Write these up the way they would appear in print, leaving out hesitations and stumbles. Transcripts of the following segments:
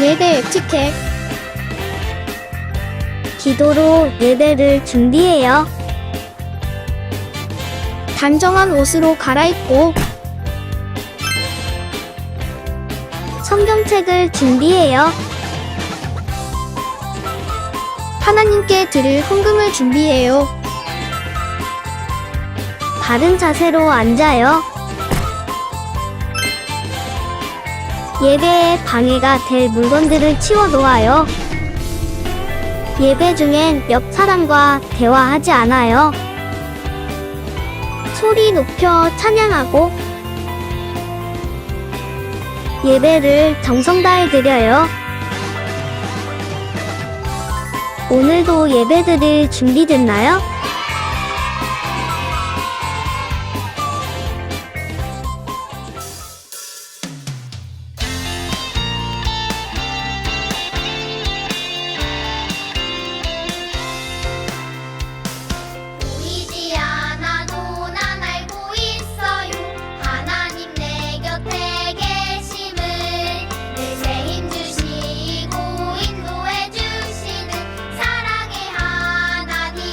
예배 에티켓. 기도로 예배를 준비해요. 단정한 옷으로 갈아입고 성경책을 준비해요. 하나님께 드릴 헌금을 준비해요. 바른 자세로 앉아요. 예배에 방해가 될 물건들을 치워 놓아요. 예배 중엔 옆 사람과 대화하지 않아요. 소리 높여 찬양하고 예배를 정성 다해 드려요. 오늘도 예배 드릴 준비됐나요? 보이지 않아도 난 알고 있어요. 하나님 내 곁에 계심을 늘 새 힘 주시고 인도해 주시는 사랑의 하나님.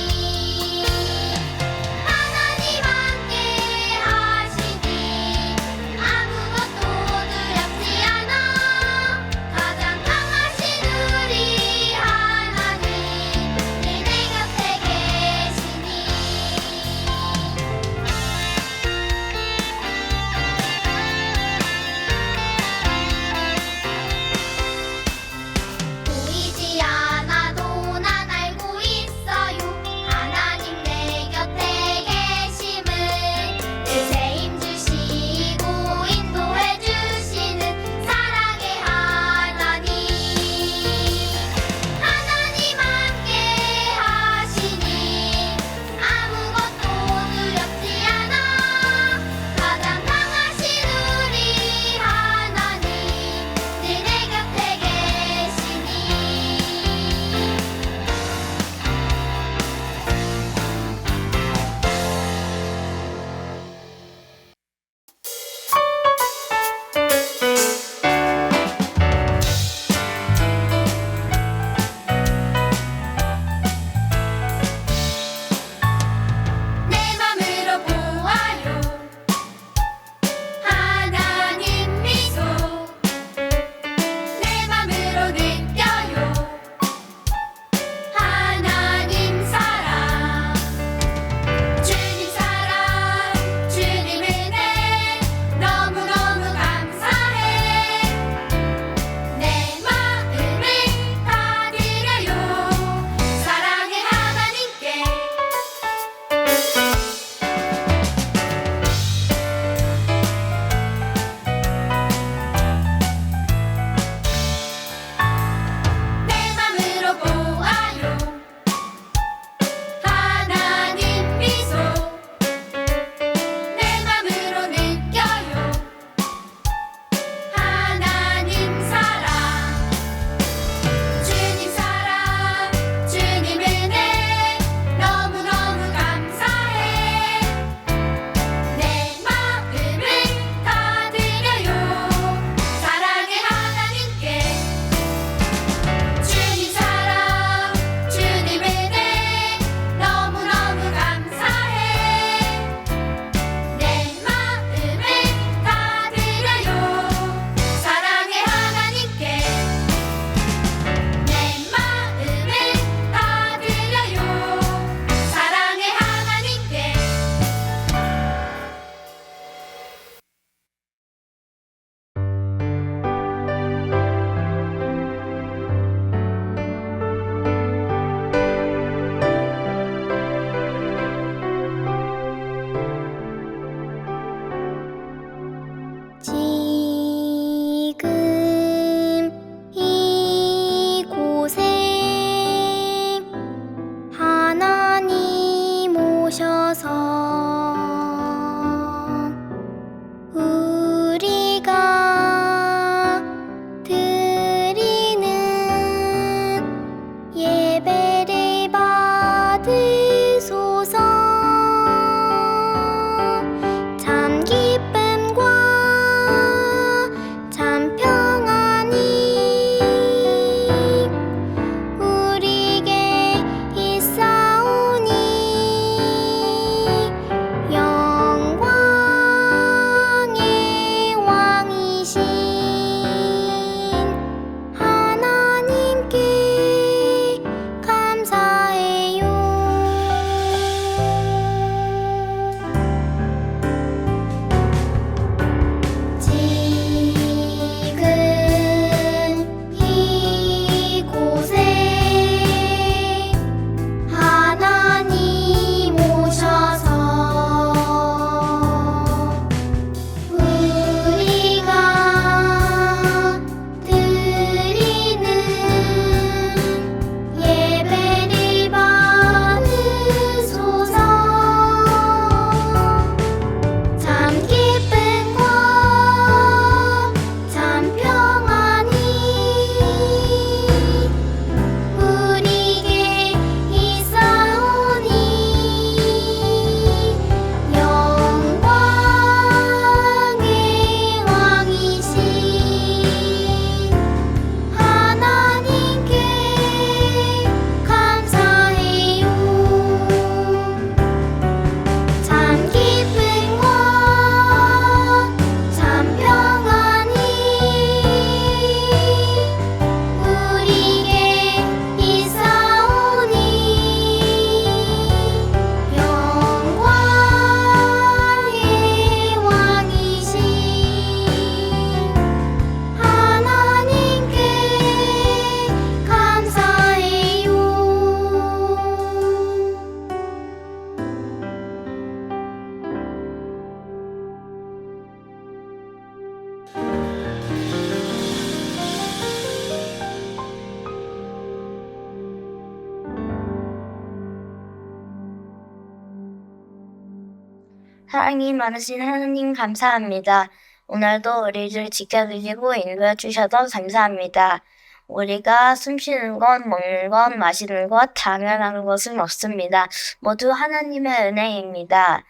사랑이 많으신 하나님 감사합니다. 오늘도 우리를 지켜주시고 인도해 주셔서 감사합니다. 우리가 숨 쉬는 것, 먹는 것, 마시는 것, 당연한 것은 없습니다. 모두 하나님의 은혜입니다.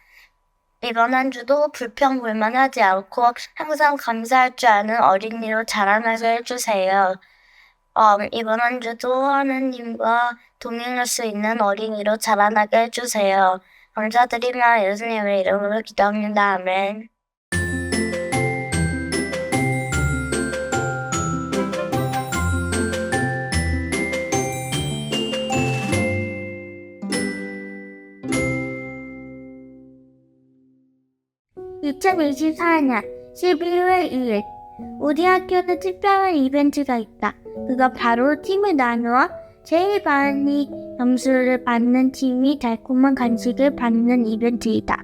이번 한 주도 불평불만하지 않고 항상 감사할 줄 아는 어린이로 자라나게 해주세요. 이번 한 주도 하나님과 동행할 수 있는 어린이로 자라나게 해주세요. 감사드리며 예수님의 이름으로 기도합니다. 아멘. (2024년 12월 2일) 우리 학교는 특별한 이벤트가 있다. 그거 바로 팀을 나누어 제일 많이 점수를 받는 팀이 달콤한 간식을 받는 이벤트이다.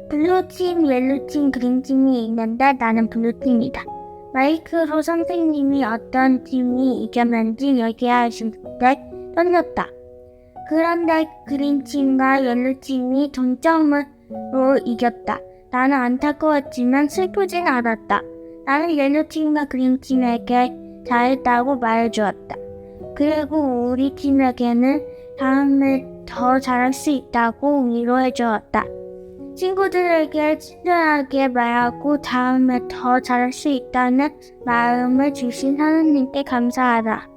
블루팀, 옐로팀, 그린팀이 있는데 나는 블루팀이다. 마이크로 선생님이 어떤 팀이 이겼는지 얘기하실 때 떨렸다. 그런데 그린팀과 옐로팀이 동점으로 이겼다. 나는 안타까웠지만 슬프진 않았다. 나는 옐로팀과 그린팀에게 잘했다고 말해주었다. 그리고 우리 팀에게는 다음에 더 잘할 수 있다고 위로해주었다. 친구들에게 친절하게 말하고 다음에 더 잘할 수 있다는 마음을 주신 하나님께 감사하다.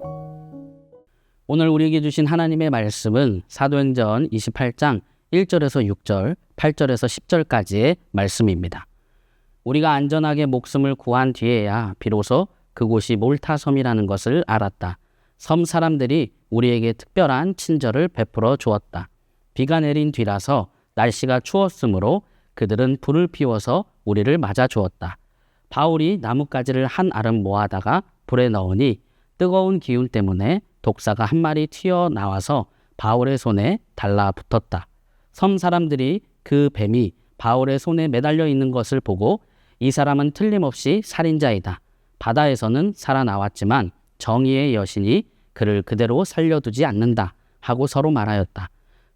오늘 우리에게 주신 하나님의 말씀은 사도행전 28장 1절에서 6절, 8절에서 10절까지의 말씀입니다. 우리가 안전하게 목숨을 구한 뒤에야 비로소 그곳이 몰타섬이라는 것을 알았다. 섬 사람들이 우리에게 특별한 친절을 베풀어 주었다. 비가 내린 뒤라서 날씨가 추웠으므로 그들은 불을 피워서 우리를 맞아 주었다. 바울이 나뭇가지를 한 알음 모아다가 불에 넣으니 뜨거운 기운 때문에 독사가 한 마리 튀어나와서 바울의 손에 달라붙었다. 섬 사람들이 그 뱀이 바울의 손에 매달려 있는 것을 보고 이 사람은 틀림없이 살인자이다. 바다에서는 살아나왔지만 정의의 여신이 그를 그대로 살려두지 않는다 하고 서로 말하였다.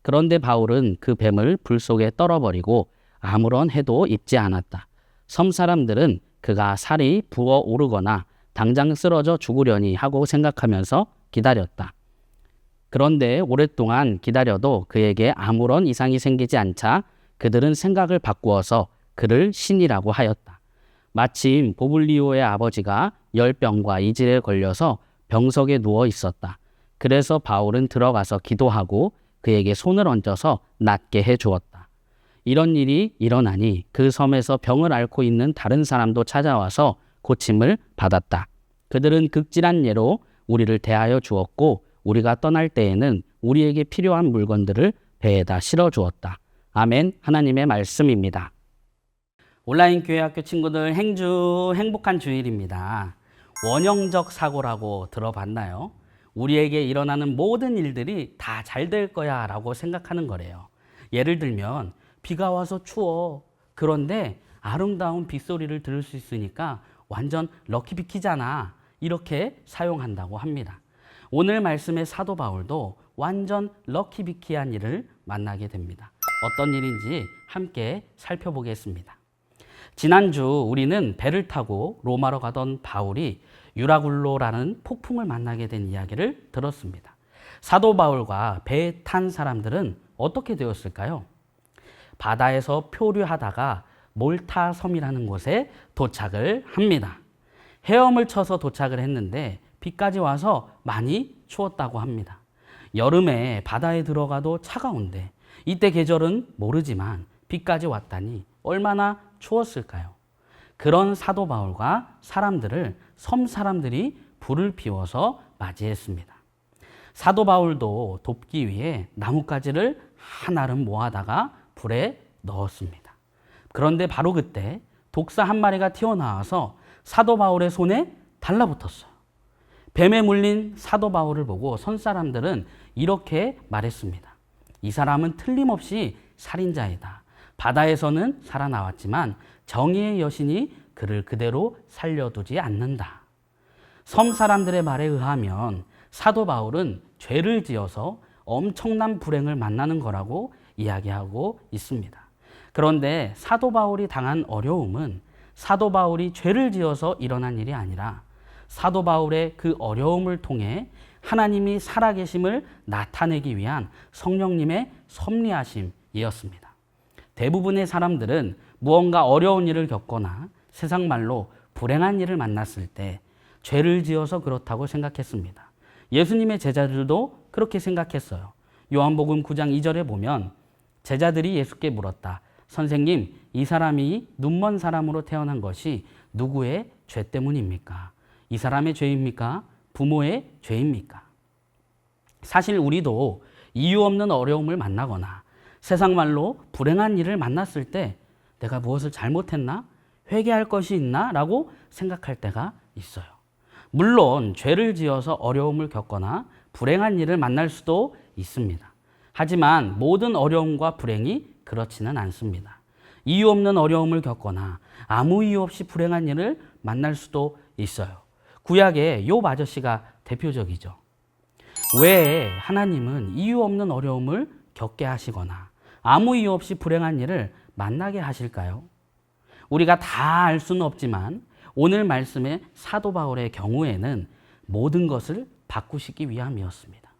그런데 바울은 그 뱀을 불 속에 떨어버리고 아무런 해도 입지 않았다. 섬 사람들은 그가 살이 부어오르거나 당장 쓰러져 죽으려니 하고 생각하면서 기다렸다. 그런데 오랫동안 기다려도 그에게 아무런 이상이 생기지 않자 그들은 생각을 바꾸어서 그를 신이라고 하였다. 마침 보블리오의 아버지가 열병과 이질에 걸려서 병석에 누워 있었다. 그래서 바울은 들어가서 기도하고 그에게 손을 얹어서 낫게 해주었다. 이런 일이 일어나니 그 섬에서 병을 앓고 있는 다른 사람도 찾아와서 고침을 받았다. 그들은 극진한 예로 우리를 대하여 주었고 우리가 떠날 때에는 우리에게 필요한 물건들을 배에다 실어 주었다. 아멘. 하나님의 말씀입니다. 온라인 교회학교 친구들 행복한 주일입니다. 원형적 사고라고 들어봤나요? 우리에게 일어나는 모든 일들이 다 잘 될 거야 라고 생각하는 거래요. 예를 들면 비가 와서 추워. 그런데 아름다운 빗소리를 들을 수 있으니까 완전 럭키비키잖아. 이렇게 사용한다고 합니다. 오늘 말씀의 사도 바울도 완전 럭키비키한 일을 만나게 됩니다. 어떤 일인지 함께 살펴보겠습니다. 지난주 우리는 배를 타고 로마로 가던 바울이 유라굴로라는 폭풍을 만나게 된 이야기를 들었습니다. 사도 바울과 배에 탄 사람들은 어떻게 되었을까요? 바다에서 표류하다가 몰타 섬이라는 곳에 도착을 합니다. 헤엄을 쳐서 도착을 했는데 비까지 와서 많이 추웠다고 합니다. 여름에 바다에 들어가도 차가운데 이때 계절은 모르지만 비까지 왔다니 얼마나 추웠을까요? 그런 사도 바울과 사람들을 섬 사람들이 불을 피워서 맞이했습니다. 사도 바울도 돕기 위해 나뭇가지를 한 알음 모아다가 불에 넣었습니다. 그런데 바로 그때 독사 한 마리가 튀어나와서 사도 바울의 손에 달라붙었어요. 뱀에 물린 사도 바울을 보고 선 사람들은 이렇게 말했습니다. 이 사람은 틀림없이 살인자이다. 바다에서는 살아나왔지만 정의의 여신이 그를 그대로 살려두지 않는다. 섬 사람들의 말에 의하면 사도 바울은 죄를 지어서 엄청난 불행을 만나는 거라고 이야기하고 있습니다. 그런데 사도 바울이 당한 어려움은 사도 바울이 죄를 지어서 일어난 일이 아니라 사도 바울의 그 어려움을 통해 하나님이 살아계심을 나타내기 위한 성령님의 섭리하심이었습니다. 대부분의 사람들은 무언가 어려운 일을 겪거나 세상 말로 불행한 일을 만났을 때 죄를 지어서 그렇다고 생각했습니다. 예수님의 제자들도 그렇게 생각했어요. 요한복음 9장 2절에 보면 제자들이 예수께 물었다. 선생님, 이 사람이 눈먼 사람으로 태어난 것이 누구의 죄 때문입니까? 이 사람의 죄입니까? 부모의 죄입니까? 사실 우리도 이유 없는 어려움을 만나거나 세상 말로 불행한 일을 만났을 때 내가 무엇을 잘못했나? 회개할 것이 있나? 라고 생각할 때가 있어요. 물론 죄를 지어서 어려움을 겪거나 불행한 일을 만날 수도 있습니다. 하지만 모든 어려움과 불행이 그렇지는 않습니다. 이유 없는 어려움을 겪거나 아무 이유 없이 불행한 일을 만날 수도 있어요. 구약의 욥 아저씨가 대표적이죠. 왜 하나님은 이유 없는 어려움을 겪게 하시거나 아무 이유 없이 불행한 일을 만나게 하실까요? 우리가 다 알 수는 없지만 오늘 말씀의 사도 바울의 경우에는 모든 것을 바꾸시기 위함이었습니다.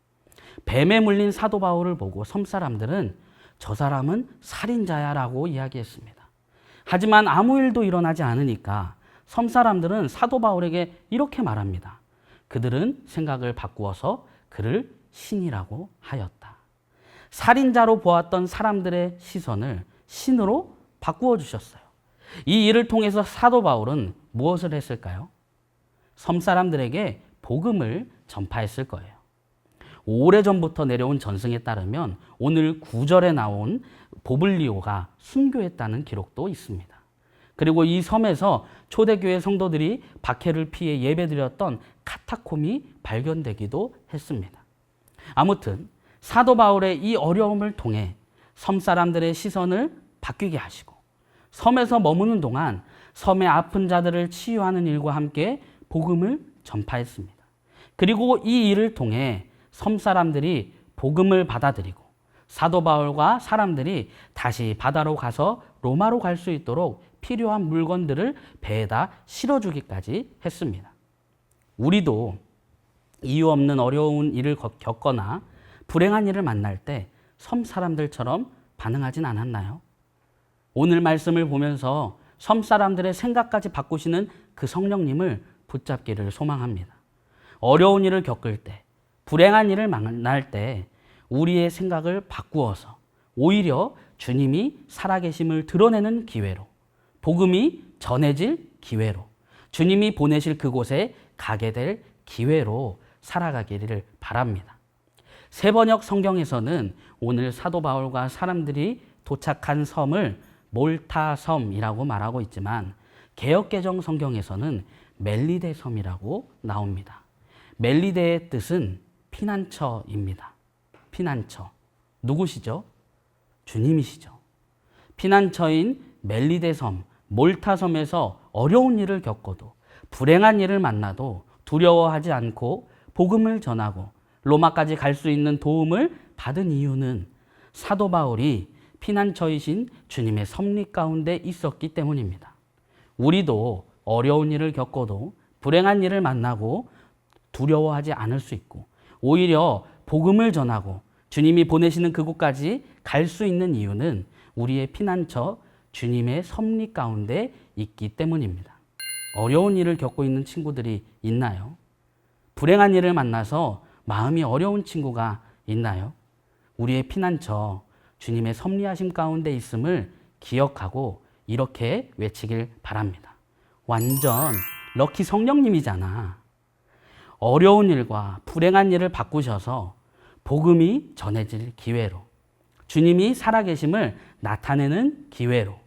뱀에 물린 사도 바울을 보고 섬 사람들은 저 사람은 살인자야 라고 이야기했습니다. 하지만 아무 일도 일어나지 않으니까 섬 사람들은 사도 바울에게 이렇게 말합니다. 그들은 생각을 바꾸어서 그를 신이라고 하였다. 살인자로 보았던 사람들의 시선을 신으로 바꾸어 주셨어요. 이 일을 통해서 사도 바울은 무엇을 했을까요? 섬 사람들에게 복음을 전파했을 거예요. 오래전부터 내려온 전승에 따르면 오늘 9절에 나온 보블리오가 순교했다는 기록도 있습니다. 그리고 이 섬에서 초대교회 성도들이 박해를 피해 예배드렸던 카타콤이 발견되기도 했습니다. 아무튼 사도 바울의 이 어려움을 통해 섬 사람들의 시선을 바뀌게 하시고 섬에서 머무는 동안 섬의 아픈 자들을 치유하는 일과 함께 복음을 전파했습니다. 그리고 이 일을 통해 섬 사람들이 복음을 받아들이고 사도 바울과 사람들이 다시 바다로 가서 로마로 갈 수 있도록 필요한 물건들을 배에다 실어주기까지 했습니다. 우리도 이유 없는 어려운 일을 겪거나 불행한 일을 만날 때 섬 사람들처럼 반응하진 않았나요? 오늘 말씀을 보면서 섬 사람들의 생각까지 바꾸시는 그 성령님을 붙잡기를 소망합니다. 어려운 일을 겪을 때, 불행한 일을 만날 때 우리의 생각을 바꾸어서 오히려 주님이 살아계심을 드러내는 기회로, 복음이 전해질 기회로, 주님이 보내실 그곳에 가게 될 기회로 살아가기를 바랍니다. 세번역 성경에서는 오늘 사도 바울과 사람들이 도착한 섬을 몰타 섬이라고 말하고 있지만 개역개정 성경에서는 멜리데 섬이라고 나옵니다. 멜리데의 뜻은 피난처입니다. 피난처. 누구시죠? 주님이시죠. 피난처인 멜리데 섬, 몰타 섬에서 어려운 일을 겪어도 불행한 일을 만나도 두려워하지 않고 복음을 전하고 로마까지 갈 수 있는 도움을 받은 이유는 사도 바울이 피난처이신 주님의 섭리 가운데 있었기 때문입니다. 우리도 어려운 일을 겪어도 불행한 일을 만나고 두려워하지 않을 수 있고 오히려 복음을 전하고 주님이 보내시는 그곳까지 갈 수 있는 이유는 우리의 피난처 주님의 섭리 가운데 있기 때문입니다. 어려운 일을 겪고 있는 친구들이 있나요? 불행한 일을 만나서 마음이 어려운 친구가 있나요? 우리의 피난처 주님의 섭리하심 가운데 있음을 기억하고 이렇게 외치길 바랍니다. 완전 럭키 성령님이잖아. 어려운 일과 불행한 일을 바꾸셔서 복음이 전해질 기회로, 주님이 살아계심을 나타내는 기회로,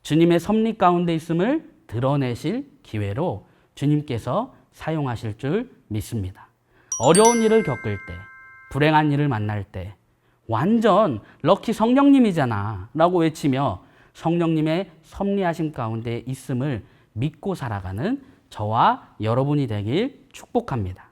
주님의 섭리 가운데 있음을 드러내실 기회로 주님께서 사용하실 줄 믿습니다. 어려운 일을 겪을 때, 불행한 일을 만날 때 완전 럭키 성령님이잖아 라고 외치며 성령님의 섭리하심 가운데 있음을 믿고 살아가는 저와 여러분이 되길 축복합니다.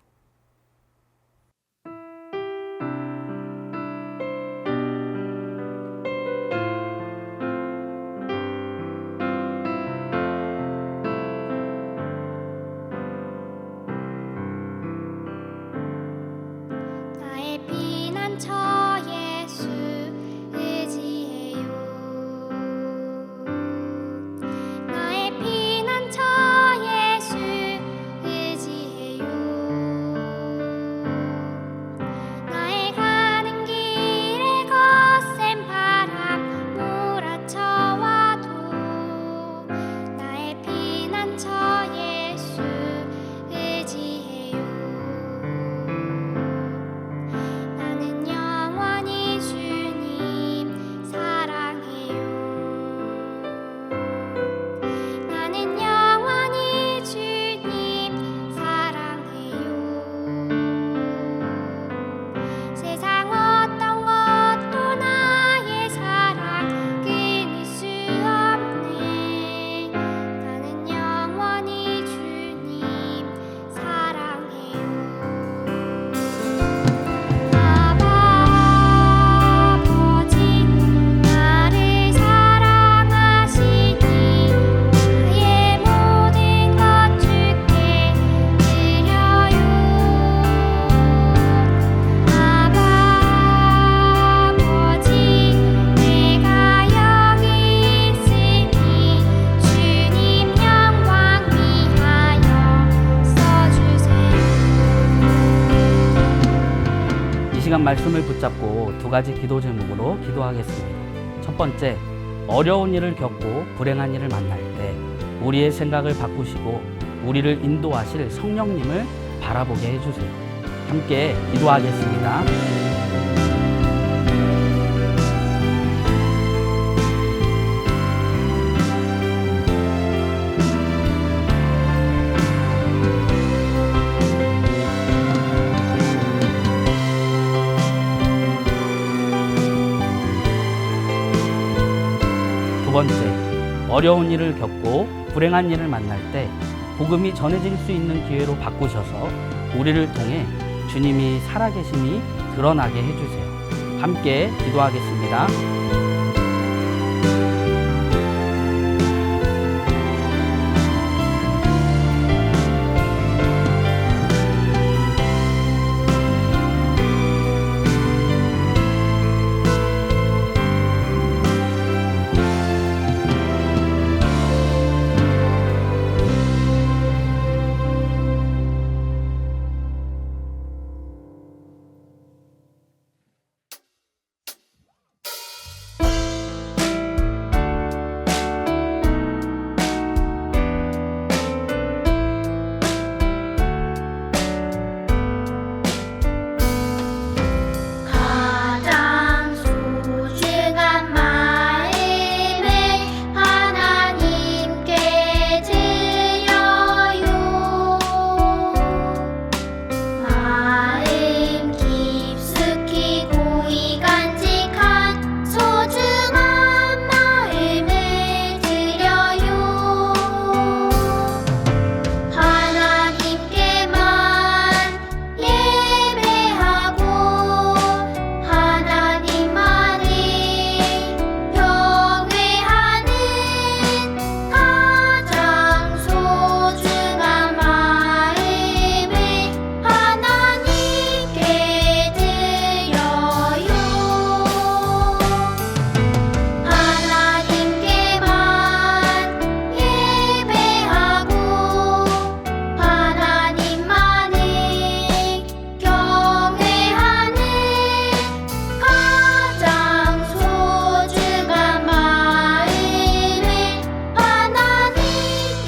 시간 말씀을 붙잡고 두 가지 기도 제목으로 기도하겠습니다. 첫 번째, 어려운 일을 겪고 불행한 일을 만날 때 우리의 생각을 바꾸시고 우리를 인도하실 성령님을 바라보게 해주세요. 함께 기도하겠습니다. 두 번째, 어려운 일을 겪고 불행한 일을 만날 때 복음이 전해질 수 있는 기회로 바꾸셔서 우리를 통해 주님이 살아계심이 드러나게 해주세요. 함께 기도하겠습니다. 가장 소중한 마음을 하나님께 드려요. 마음 깊숙이 고이 간직한 소중한 마음을 드려요. 하나님께만 예배하고 하나님만을 경외하는 가장 소중한 마음을 하나님께 드려요. 하나님께만 예배하고 하나님만을 경외하는 가장 소중한 마음을 하나님께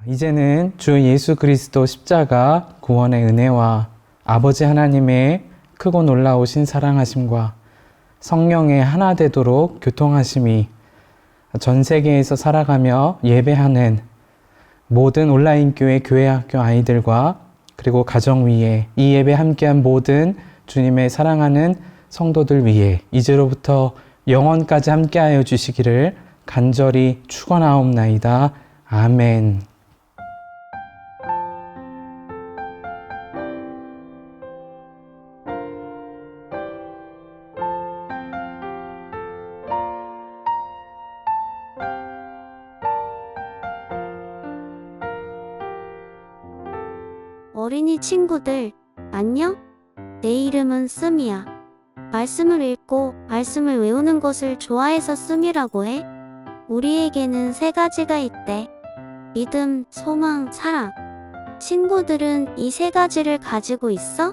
이제는 주 예수 그리스도 십자가 구원의 은혜와 아버지 하나님의 크고 놀라우신 사랑하심과 성령의 하나 되도록 교통하심이 전 세계에서 살아가며 예배하는 모든 온라인 교회 학교 아이들과 그리고 가정 위에 이 예배 함께한 모든 주님의 사랑하는 성도들 위해 이제로부터 영원까지 함께하여 주시기를 간절히 축원하옵나이다. 아멘. 어린이 친구들, 안녕? 내 이름은 씀이야. 말씀을 읽고 말씀을 외우는 것을 좋아해서 씀이라고 해. 우리에게는 세 가지가 있대. 믿음, 소망, 사랑. 친구들은 이 세 가지를 가지고 있어?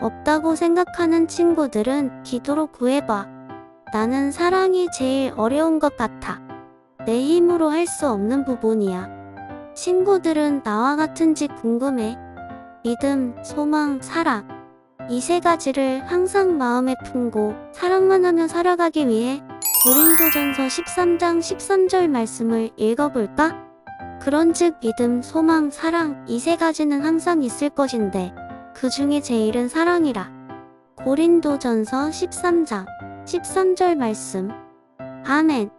없다고 생각하는 친구들은 기도로 구해봐. 나는 사랑이 제일 어려운 것 같아. 내 힘으로 할 수 없는 부분이야. 친구들은 나와 같은지 궁금해. 믿음, 소망, 사랑. 이 세 가지를 항상 마음에 품고 사랑만 하며 살아가기 위해 고린도전서 13장 13절 말씀을 읽어볼까? 그런즉 믿음, 소망, 사랑 이 세 가지는 항상 있을 것인데 그 중에 제일은 사랑이라. 고린도전서 13장 13절 말씀. 아멘.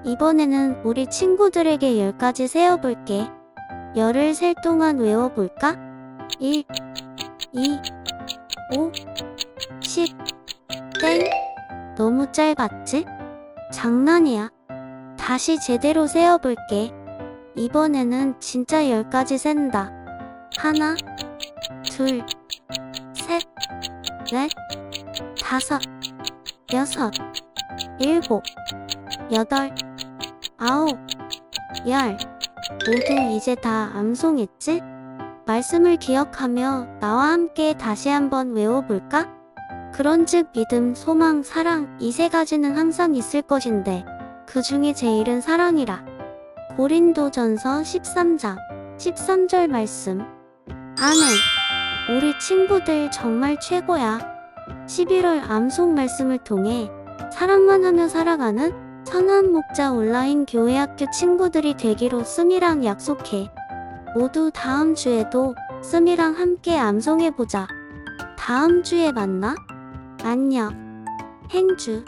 이번에는 우리 친구들에게 10가지 세어볼게. 열을 셀 동안 외워볼까? 1, 2, 5, 10. 땡. 너무 짧았지? 장난이야. 다시 제대로 세어볼게. 이번에는 진짜 10가지 센다. 하나, 둘, 셋, 넷, 다섯. 6, 7, 8, 9, 10. 모두 이제 다 암송했지? 말씀을 기억하며 나와 함께 다시 한번 외워볼까? 그런즉 믿음, 소망, 사랑 이 세 가지는 항상 있을 것인데 그 중에 제일은 사랑이라. 고린도전서 13장 13절 말씀. 아멘. 우리 친구들 정말 최고야. 11월 암송 말씀을 통해 사랑만 하며 살아가는 선한 목자 온라인 교회학교 친구들이 되기로 씀이랑 약속해. 모두 다음 주에도 씀이랑 함께 암송해보자. 다음 주에 만나. 안녕. 행주.